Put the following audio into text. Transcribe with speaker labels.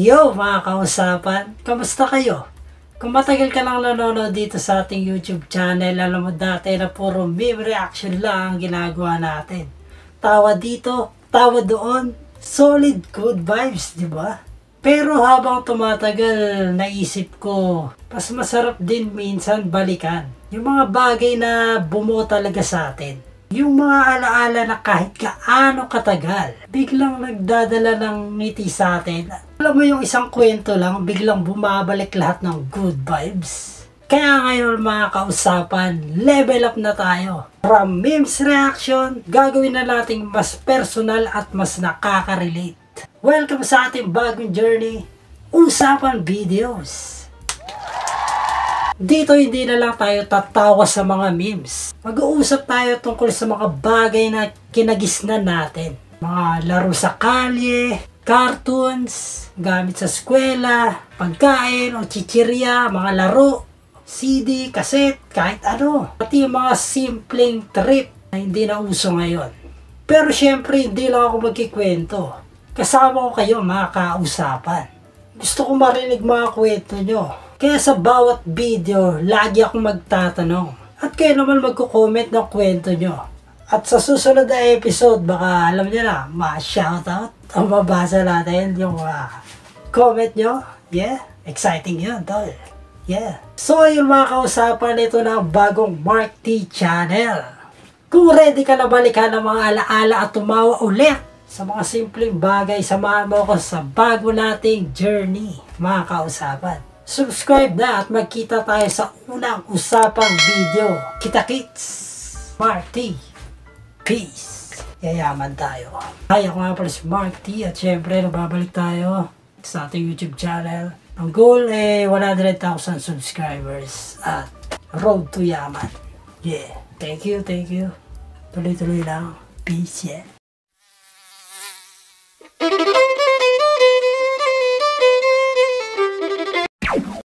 Speaker 1: Yo mga kausapan, kamusta kayo? Kung matagal ka lang nanonood dito sa ating YouTube channel, alam mo dati na puro meme reaction lang ang ginagawa natin. Tawa dito, tawa doon, solid good vibes, di ba? Pero habang tumatagal, naisip ko, mas masarap din minsan balikan yung mga bagay na bumuo talaga sa atin. Yung mga alaala na kahit gaano katagal, biglang nagdadala ng ngiti sa atin. Alam mo yung isang kwento lang, biglang bumabalik lahat ng good vibes. Kaya ngayon mga kausapan, level up na tayo. From memes reaction, gagawin na nating mas personal at mas nakaka-relate. Welcome sa ating bagong journey, Usapan Videos. Dito hindi na lang tayo tatawa sa mga memes. Mag-uusap tayo tungkol sa mga bagay na kinagisnan natin. Mga laro sa kalye, cartoons, gamit sa eskwela, pagkain o chichirya, mga laro, CD, cassette, kahit ano. Pati yung mga simpleng trip na hindi na uso ngayon. Pero syempre hindi lang ako magkikwento. Kasama ko kayo mga kausapan. Gusto ko marinig mga kwento nyo. Kaya sa bawat video, lagi akong magtatanong. At kayo naman magko-comment ng kwento nyo. At sa susunod na episode, baka alam nyo na, ma-shoutout o mabasa natin yung comment nyo. Yeah, exciting yun, tol. Yeah. So yung mga kausapan, ito na ang bagong Mark T channel. Kung ready ka na balikan ng mga alaala at tumawa ulit sa mga simpleng bagay, samahan mo ako sa bago nating journey, mga kausapan. Subscribe na at magkita tayo sa unang usapang video. Kita-kits! Mark T. Peace! Yayaman tayo. Hi, ako nga pala si Mark T. At syempre, nababalik tayo sa ating YouTube channel. Ang goal ay 100,000 subscribers at road to yaman. Yeah. Thank you, thank you. Tuloy-tuloy lang. Peace, yeah.